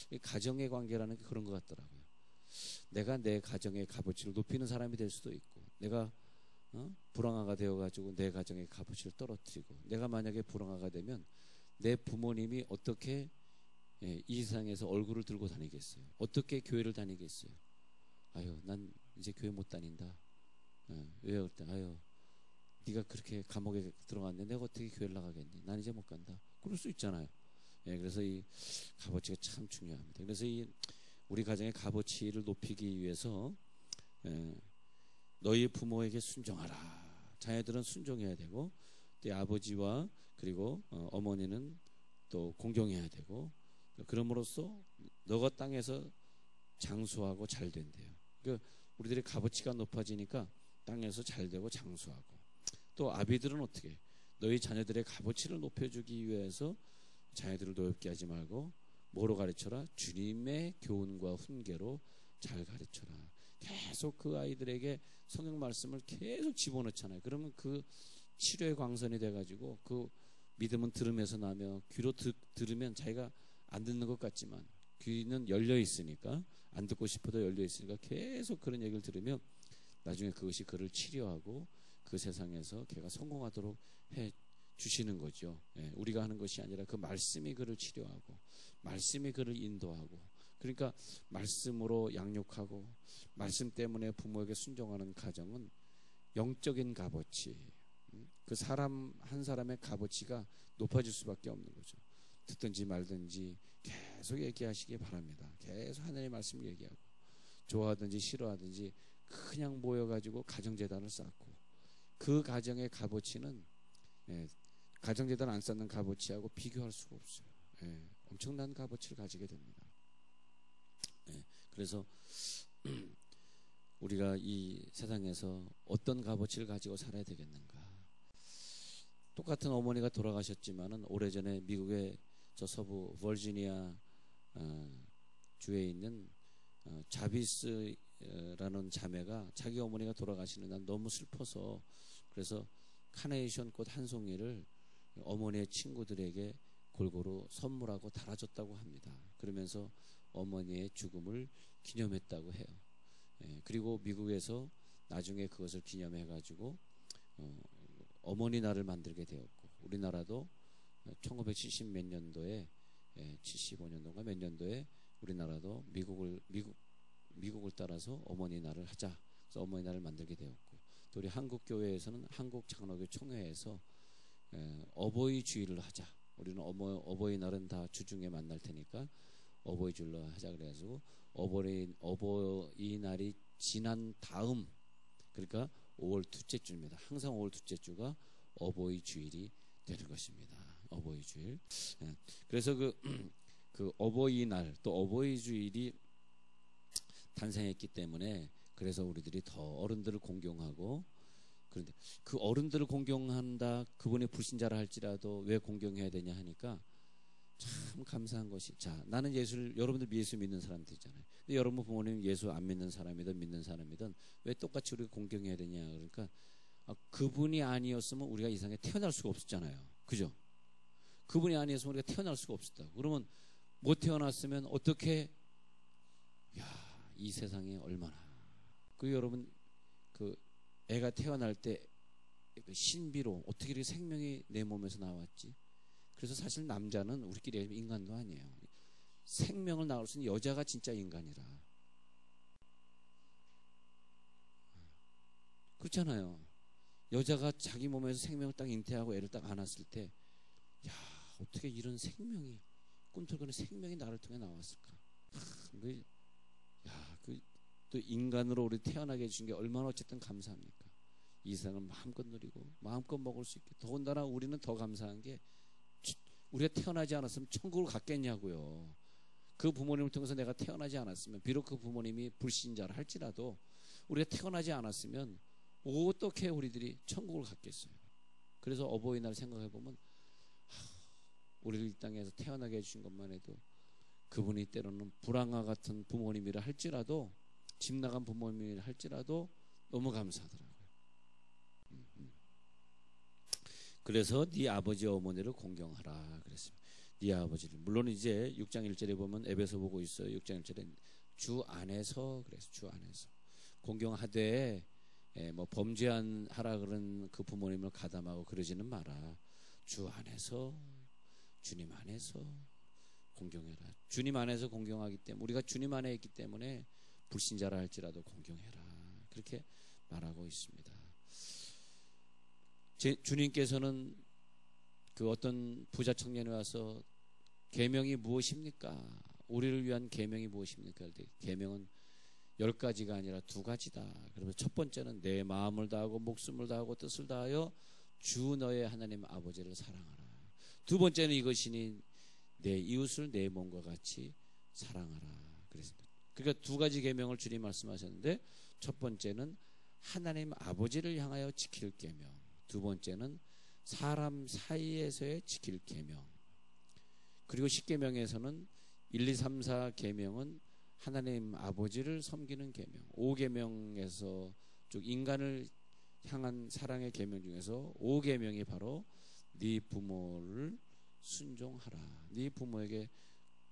이 가정의 관계라는 게 그런 것 같더라고요. 내가 내 가정의 값어치를 높이는 사람이 될 수도 있고, 내가 불황아가 되어가지고 내 가정의 값어치를 떨어뜨리고, 내가 만약에 불황아가 되면 내 부모님이 어떻게 이 세상에서 얼굴을 들고 다니겠어요? 어떻게 교회를 다니겠어요? 아유, 난 이제 교회 못 다닌다. 왜요? 그때 아유, 네가 그렇게 감옥에 들어갔는데 내가 어떻게 교회를 나가겠니? 난 이제 못 간다. 그럴 수 있잖아요. 그래서 이 값어치가 참 중요합니다. 그래서 이 우리 가정의 값어치를 높이기 위해서 너희 부모에게 순종하라. 자녀들은 순종해야 되고, 또 아버지와 그리고 어머니는 또 공경해야 되고, 그럼으로써 너가 땅에서 장수하고 잘 된대요. 그러니까 우리들의 값어치가 높아지니까 땅에서 잘 되고 장수하고, 또 아비들은 어떻게 너희 자녀들의 값어치를 높여주기 위해서 자녀들을 노엽게 하지 말고 뭐로 가르쳐라? 주님의 교훈과 훈계로 잘 가르쳐라. 계속 그 아이들에게 성경 말씀을 계속 집어넣잖아요. 그러면 그 치료의 광선이 돼가지고 그 믿음은 들음에서 나며, 귀로 들으면 자기가 안 듣는 것 같지만 귀는 열려 있으니까, 안 듣고 싶어도 열려 있으니까 계속 그런 얘기를 들으면 나중에 그것이 그를 치료하고 그 세상에서 걔가 성공하도록 해 주시는 거죠. 우리가 하는 것이 아니라 그 말씀이 그를 치료하고 말씀이 그를 인도하고, 그러니까 말씀으로 양육하고 말씀 때문에 부모에게 순종하는 가정은 영적인 값어치, 그 사람 한 사람의 값어치가 높아질 수밖에 없는 거죠. 듣든지 말든지 계속 얘기하시기 바랍니다. 계속 하나님의 말씀 얘기하고, 좋아하든지 싫어하든지 그냥 모여가지고 가정재단을 쌓고, 그 가정의 값어치는 가정재단 안 쌓는 값어치하고 비교할 수가 없어요. 엄청난 값어치를 가지게 됩니다. 그래서 우리가 이 세상에서 어떤 값어치를 가지고 살아야 되겠는가. 똑같은 어머니가 돌아가셨지만은 오래전에 미국의 저 서부 버지니아 주에 있는 자비스라는 자매가 자기 어머니가 돌아가시는 날 너무 슬퍼서, 그래서 카네이션 꽃 한 송이를 어머니의 친구들에게 골고루 선물하고 달아줬다고 합니다. 그러면서 어머니의 죽음을 기념했다고 해요. 그리고 미국에서 나중에 그것을 기념해가지고 어머니 날을 만들게 되었고, 우리나라도 1970 몇 년도에 75년도인가 몇 년도에 우리나라도 미국을 따라서 어머니 날을 하자. 그래서 어머니 날을 만들게 되었고, 또 우리 한국교회에서는 한국장로교 총회에서 어버이 주일을 하자. 우리는 어버이날은 다 주중에 만날 테니까 어버이 주일로 하자 그래가지고 어버이날이 지난 다음, 그러니까 5월 둘째 주입니다. 항상 5월 둘째 주가 어버이 주일이 되는 것입니다. 어버이 주일. 그래서 그 어버이날 또 어버이 주일이 탄생했기 때문에, 그래서 우리들이 더 어른들을 공경하고, 그런데 그 어른들을 공경한다, 그분의 불신자라 할지라도 왜 공경해야 되냐 하니까 참 감사한 것이, 자, 나는 여러분들 예수 믿는 사람들이잖아요. 근데 여러분 부모님 예수 안 믿는 사람이든 믿는 사람이든 왜 똑같이 우리가 공경해야 되냐. 그러니까 그분이 아니었으면 우리가 이 세상에 태어날 수가 없었잖아요. 그죠? 그분이 아니었으면 우리가 태어날 수가 없었다고. 그러면 못 태어났으면 어떻게, 이 세상에 얼마나, 여러분 애가 태어날 때 신비로 어떻게 이렇게 생명이 내 몸에서 나왔지? 그래서 사실 남자는 우리끼리 인간도 아니에요. 생명을 낳을 수 있는 여자가 진짜 인간이라. 그렇잖아요. 여자가 자기 몸에서 생명을 딱 잉태하고 애를 딱 안았을 때, 어떻게 이런 생명이, 꿈틀거리는 생명이 나를 통해 나왔을까? 또 인간으로 우리 태어나게 해주신 게 얼마나 어쨌든 감사합니까? 이 세상을 마음껏 누리고 마음껏 먹을 수 있게. 더군다나 우리는 더 감사한 게, 우리가 태어나지 않았으면 천국을 갔겠냐고요. 그 부모님을 통해서 내가 태어나지 않았으면, 비록 그 부모님이 불신자라 할지라도 우리가 태어나지 않았으면 어떻게 우리들이 천국을 갔겠어요. 그래서 어버이날 생각해보면 우리를 이 땅에서 태어나게 해주신 것만 해도, 그분이 때로는 불황아 같은 부모님이라 할지라도, 집 나간 부모님이라 할지라도 너무 감사하더라고요. 그래서 네 아버지 어머니를 공경하라 그랬습니다. 네 아버지를. 물론 이제 6장 1절에 보면 에베소 보고 있어요. 6장 1절에 주 안에서, 그래서 주 안에서 공경하되 뭐 범죄하라 그런 그 부모님을 가담하고 그러지는 마라. 주 안에서, 주님 안에서 공경해라. 주님 안에서 공경하기 때문에, 우리가 주님 안에 있기 때문에 불신자라 할지라도 공경해라, 그렇게 말하고 있습니다. 주님께서는 그 어떤 부자 청년이 와서 계명이 무엇입니까? 우리를 위한 계명이 무엇입니까? 계명은 10가지가 아니라 2가지다. 그러면 첫 번째는 내 마음을 다하고 목숨을 다하고 뜻을 다하여 주 너의 하나님 아버지를 사랑하라. 두 번째는 이것이니 내 이웃을 내 몸과 같이 사랑하라. 그랬습니다. 그러니까 2가지 계명을 주님 말씀하셨는데, 첫 번째는 하나님 아버지를 향하여 지킬 계명, 두 번째는 사람 사이에서의 지킬 계명. 그리고 10계명에서는 1, 2, 3, 4계명은 하나님 아버지를 섬기는 계명, 5계명에서 쭉 인간을 향한 사랑의 계명 중에서 5계명이 바로 네 부모를 순종하라. 네 부모에게,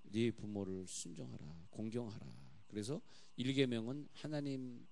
네 부모를 순종하라, 공경하라. 그래서 1계명은 하나님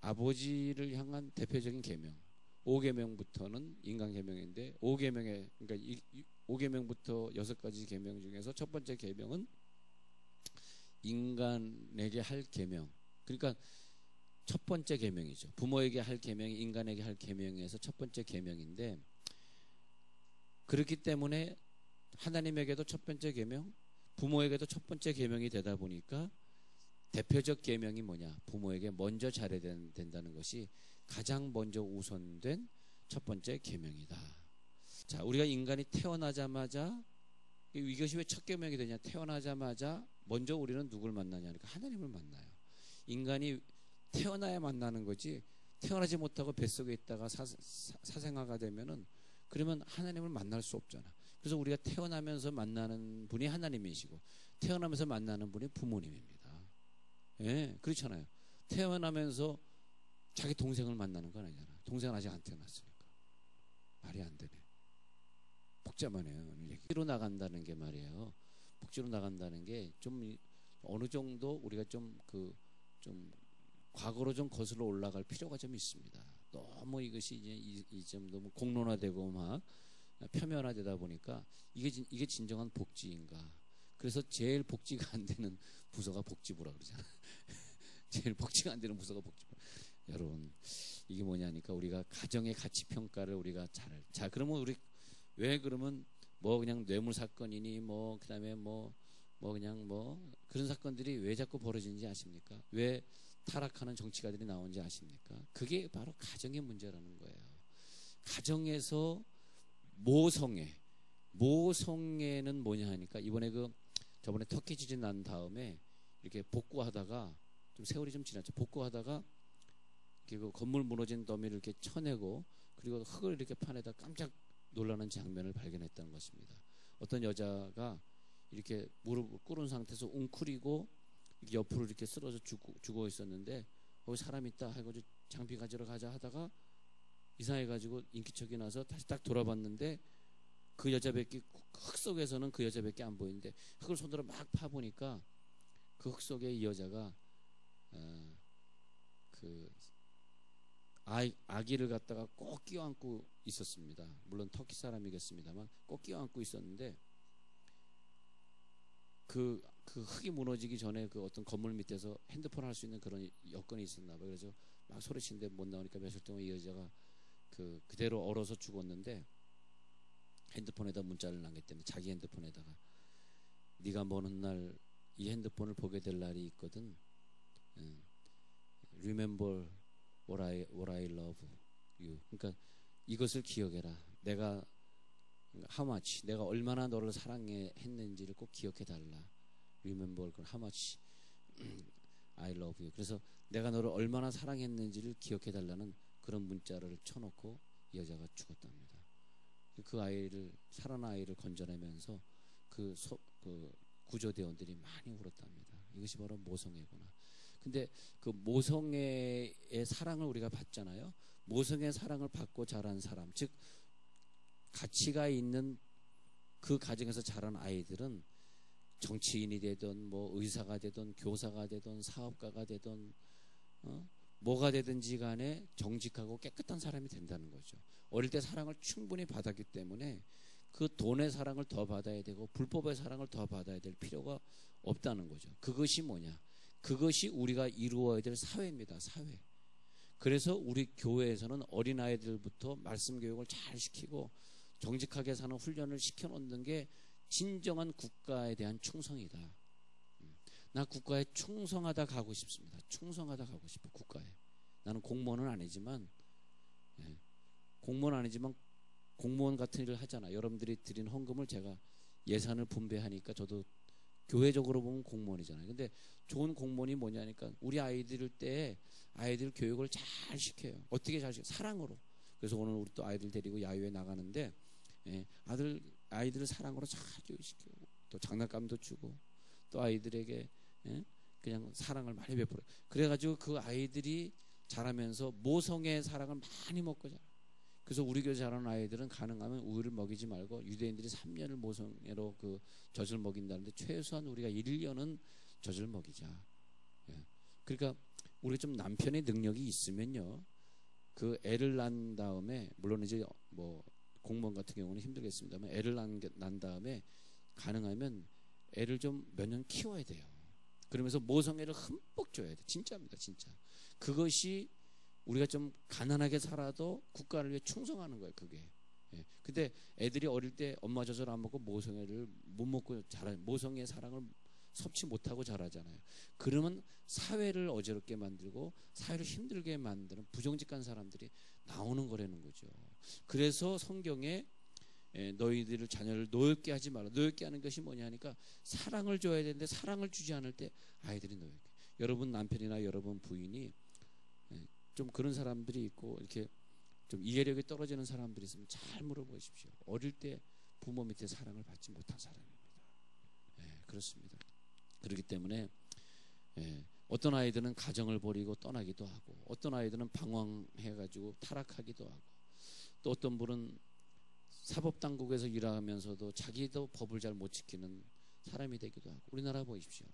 아버지를 향한 대표적인 계명, 5계명부터는 인간 계명인데, 5계명에, 그러니까 5계명부터 6가지 계명 중에서 첫 번째 계명은 인간에게 할 계명. 그러니까 첫 번째 계명이죠. 부모에게 할 계명이 인간에게 할 계명에서 첫 번째 계명인데, 그렇기 때문에 하나님에게도 첫 번째 계명, 부모에게도 첫 번째 계명이 되다 보니까 대표적 계명이 뭐냐? 부모에게 먼저 잘해야 된다는 것이 가장 먼저 우선된 첫 번째 계명이다. 자, 우리가 인간이 태어나자마자, 이것이 왜 첫 계명이 되냐? 태어나자마자 먼저 우리는 누굴 만나냐? 그러니까 하나님을 만나요. 인간이 태어나야 만나는 거지, 태어나지 못하고 뱃속에 있다가 사생아가 되면은, 그러면 하나님을 만날 수 없잖아. 그래서 우리가 태어나면서 만나는 분이 하나님이시고, 태어나면서 만나는 분이 부모님입니다. 예, 그렇잖아요. 태어나면서 자기 동생을 만나는 건 아니잖아. 동생은 아직 안 태어났으니까. 말이 안 되네. 복잡하네요. 복지로 나간다는 게 말이에요. 복지로 나간다는 게 좀 어느 정도 우리가 좀 과거로 좀 거슬러 올라갈 필요가 좀 있습니다. 너무 이것이 이제 좀 너무 공론화되고 막 표면화되다 보니까 이게 진정한 복지인가? 그래서 제일 복지가 안 되는 부서가 복지부라 그러잖아. 제일 복지가 안 되는 부서가 복지부. 여러분, 이게 뭐냐니까 우리가 가정의 가치 평가를 우리가 자, 그러면 우리 왜 그러면 뭐 그냥 뇌물 사건이니 뭐 그다음에 뭐 그냥 뭐 그런 사건들이 왜 자꾸 벌어지는지 아십니까? 왜 타락하는 정치가들이 나오는지 아십니까? 그게 바로 가정의 문제라는 거예요. 가정에서 모성애는 뭐냐 하니까, 이번에 저번에 터키 지진 난 다음에 이렇게 복구하다가, 좀 세월이 좀 지났죠. 복구하다가 그 건물 무너진 더미를 이렇게 쳐내고, 그리고 흙을 이렇게 파내다 깜짝 놀라는 장면을 발견했다는 것입니다. 어떤 여자가 이렇게 무릎을 꿇은 상태에서 웅크리고 옆으로 이렇게 쓰러져 죽어 있었는데, 거기 사람 있다 해가지고 장비 가지러 가자 하다가 이상해가지고 인기척이 나서 다시 딱 돌아봤는데, 그 여자밖에, 흙 속에서는 그 여자밖에 안 보이는데, 흙을 손으로 막 파보니까 그 흙 속에 이 여자가 그 아기를 갖다가 꼭 끼워안고 있었습니다. 물론 터키 사람이겠습니다만 꼭 끼워안고 있었는데, 그 흙이 무너지기 전에 그 어떤 건물 밑에서 핸드폰 할 수 있는 그런 여건이 있었나 봐요. 그래서 막 소리치는데 못 나오니까 며칠 동안 이 여자가 그대로 얼어서 죽었는데, 핸드폰에다 문자를 남겼다는, 자기 핸드폰에다가 네가 먼 훗날 이 핸드폰을 보게 될 날이 있거든. Remember what I love you. 그러니까 이것을 기억해라. 내가 how much, 내가 얼마나 너를 사랑했는지를 꼭 기억해 달라. Remember how much I love you. 그래서 내가 너를 얼마나 사랑했는지를 기억해 달라는 그런 문자를 쳐놓고 이 여자가 죽었답니다. 그 아이를, 살아난 아이를 건져내면서 그 구조대원들이 많이 울었답니다. 이것이 바로 모성애구나. 근데 그 모성애의 사랑을 우리가 받잖아요. 모성애의 사랑을 받고 자란 사람, 즉 가치가 있는 그 가정에서 자란 아이들은 정치인이 되든 뭐 의사가 되든 교사가 되든 사업가가 되든 뭐가 되든지 간에 정직하고 깨끗한 사람이 된다는 거죠. 어릴 때 사랑을 충분히 받았기 때문에 그 돈의 사랑을 더 받아야 되고 불법의 사랑을 더 받아야 될 필요가 없다는 거죠. 그것이 뭐냐? 그것이 우리가 이루어야 될 사회입니다. 사회. 그래서 우리 교회에서는 어린아이들부터 말씀 교육을 잘 시키고 정직하게 사는 훈련을 시켜놓는 게 진정한 국가에 대한 충성이다. 나 국가에 충성하다 가고 싶습니다. 충성하다 가고 싶어. 국가에. 나는 공무원은 아니지만 공무원 같은 일을 하잖아. 여러분들이 드린 헌금을 제가 예산을 분배하니까 저도 교회적으로 보면 공무원이잖아요. 근데 좋은 공무원이 뭐냐니까 우리 아이들 때 아이들 교육을 잘 시켜요. 어떻게 잘 시켜요? 사랑으로. 그래서 오늘 우리 또 아이들 데리고 야유회 나가는데 아이들을 사랑으로 잘 교육시키고 또 장난감도 주고 또 아이들에게 그냥 사랑을 많이 베풀어요. 그래가지고 그 아이들이 자라면서 모성의 사랑을 많이 먹고 자라요. 그래서 우리 교회 자라는 아이들은 가능하면 우유를 먹이지 말고 유대인들이 3년을 모성애로 그 젖을 먹인다는데 최소한 우리가 1년은 젖을 먹이자. 그러니까 우리가 좀 남편의 능력이 있으면요, 그 애를 낳은 다음에 물론 이제 뭐 공무원 같은 경우는 힘들겠습니다만 애를 낳은 다음에 가능하면 애를 좀 몇 년 키워야 돼요. 그러면서 모성애를 흠뻑 줘야 돼. 진짜입니다, 진짜. 그것이 우리가 좀 가난하게 살아도 국가를 위해 충성하는 거예요, 그게. 근데 애들이 어릴 때 엄마 젖을 안 먹고 모성애를 못 먹고 자라, 모성애 사랑을 섭취 못하고 자라잖아요. 그러면 사회를 어지럽게 만들고 사회를 힘들게 만드는 부정직한 사람들이 나오는 거라는 거죠. 그래서 성경에 너희들을 자녀를 노엽게 하지 마라. 노엽게 하는 것이 뭐냐 하니까 사랑을 줘야 되는데 사랑을 주지 않을 때 아이들이 노엽게. 여러분 남편이나 여러분 부인이 좀 그런 사람들이 있고 이렇게 좀 이해력이 떨어지는 사람들이 있으면 잘 물어보십시오. 어릴 때 부모 밑에 사랑을 받지 못한 사람입니다. 그렇습니다. 그렇기 때문에 어떤 아이들은 가정을 버리고 떠나기도 하고 어떤 아이들은 방황해가지고 타락하기도 하고 또 어떤 분은 사법당국에서 일하면서도 자기도 법을 잘 못 지키는 사람이 되기도 하고 우리나라 보십시오.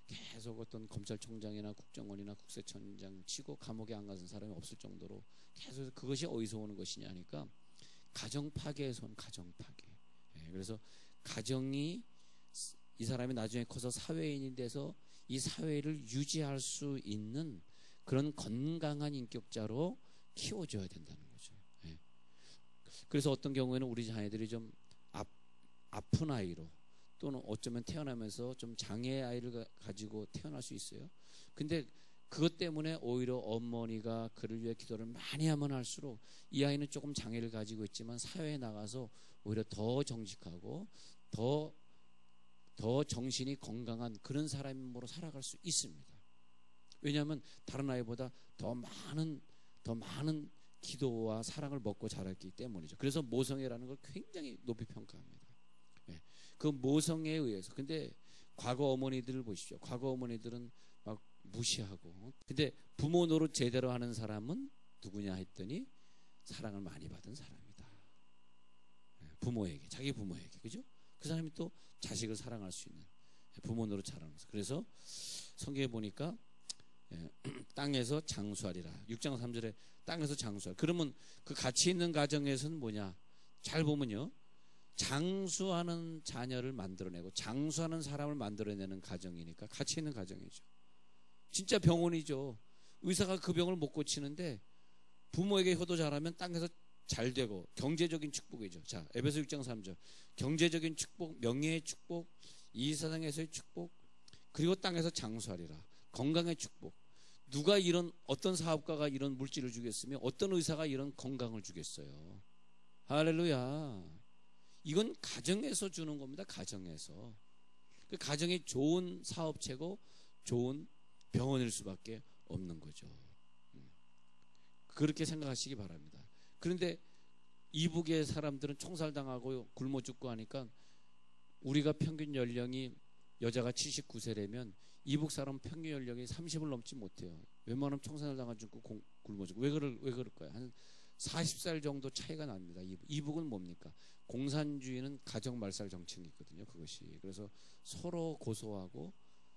계속 어떤 검찰총장이나 국정원이나 국세청장 치고 감옥에 안 가는 사람이 없을 정도로 계속 그것이 어디서 오는 것이냐 하니까 가정 파괴에서 온 가정 파괴. 그래서 가정이 이 사람이 나중에 커서 사회인이 돼서 이 사회를 유지할 수 있는 그런 건강한 인격자로 키워줘야 된다는 거죠. 그래서 어떤 경우에는 우리 자녀들이 좀 아픈 아이로 또는 어쩌면 태어나면서 좀 장애 아이를 가지고 태어날 수 있어요. 근데 그것 때문에 오히려 어머니가 그를 위해 기도를 많이 하면 할수록 이 아이는 조금 장애를 가지고 있지만 사회에 나가서 오히려 더 정직하고 더 정신이 건강한 그런 사람으로 살아갈 수 있습니다. 왜냐하면 다른 아이보다 더 많은 기도와 사랑을 먹고 자랐기 때문이죠. 그래서 모성애라는 걸 굉장히 높이 평가합니다. 그 모성애에 의해서. 근데 과거 어머니들을 보십시오. 과거 어머니들은 막 무시하고. 근데 부모 노릇 제대로 하는 사람은 누구냐 했더니 사랑을 많이 받은 사람이다. 부모에게, 자기 부모에게, 그죠? 그 사람이 또 자식을 사랑할 수 있는 부모 노릇 잘하면서. 그래서 성경에 보니까 땅에서 장수하리라. 6장 3절에 땅에서 장수하리라. 그러면 그 가치 있는 가정에서는 뭐냐? 잘 보면요. 장수하는 자녀를 만들어내고 장수하는 사람을 만들어내는 가정이니까 가치 있는 가정이죠. 진짜 병원이죠. 의사가 그 병을 못 고치는데 부모에게 효도 잘하면 땅에서 잘 되고 경제적인 축복이죠. 자, 에베소 6장 3절. 경제적인 축복, 명예의 축복, 이 세상에서의 축복, 그리고 땅에서 장수하리라. 건강의 축복. 누가 이런 어떤 사업가가 이런 물질을 주겠으며 어떤 의사가 이런 건강을 주겠어요. 할렐루야. 이건 가정에서 주는 겁니다. 가정에서. 그 가정이 좋은 사업체고 좋은 병원일 수밖에 없는 거죠. 그렇게 생각하시기 바랍니다. 그런데 이북의 사람들은 총살당하고 굶어 죽고 하니까 우리가 평균 연령이 여자가 79세라면 이북 사람 평균 연령이 30을 넘지 못해요. 웬만하면 총살당하고 죽고 굶어 죽고. 왜 그럴까요? 한 40살 정도 차이가 납니다. 이북은 뭡니까? 공산주의는 가정 말살 정책이 있거든요. 그것이. 그래서 서로 고소하고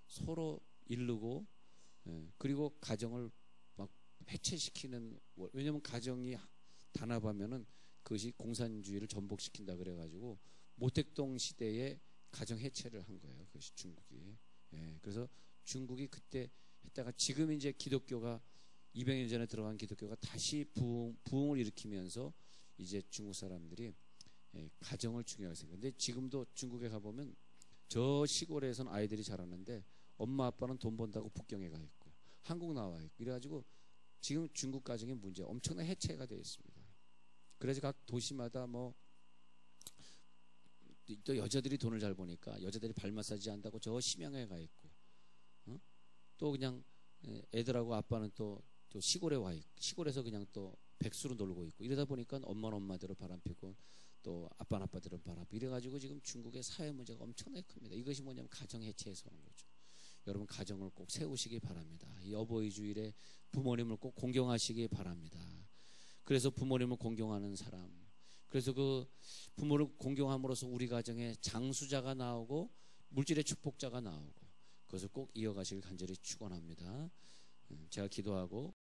서로 이르고, 그리고 가정을 막 해체시키는, 왜냐면 가정이 단합하면은 그것이 공산주의를 전복시킨다 그래가지고 모택동 시대에 가정 해체를 한 거예요. 그것이 중국이. 그래서 중국이 그때 했다가 지금 이제 기독교가 200년 전에 들어간 기독교가 다시 부흥을 일으키면서 이제 중국 사람들이 가정을 중요하게 생각해요. 근데 지금도 중국에 가보면 저 시골에서는 아이들이 자라는데 엄마 아빠는 돈 번다고 북경에 가 있고 한국 나와 있고 이래가지고 지금 중국 가정의 문제 엄청난 해체가 되어 있습니다. 그래서 각 도시마다 뭐 또 여자들이 돈을 잘 버니까 여자들이 발 마사지 한다고 저 심양에 가 있고, 또 그냥 애들하고 아빠는 또 시골에 와 있고 시골에서 그냥 또 백수로 놀고 있고 이러다 보니까 엄마는 엄마대로 바람피고 또 아빠는 아빠대로 바람피고 이래가지고 지금 중국의 사회 문제가 엄청나게 큽니다. 이것이 뭐냐면 가정 해체에서 오는 거죠. 여러분 가정을 꼭 세우시기 바랍니다. 이 어버이 주일에 부모님을 꼭 공경하시기 바랍니다. 그래서 부모님을 공경하는 사람, 그래서 그 부모를 공경함으로써 우리 가정에 장수자가 나오고 물질의 축복자가 나오고 그것을 꼭 이어가시길 간절히 축원합니다. 제가 기도하고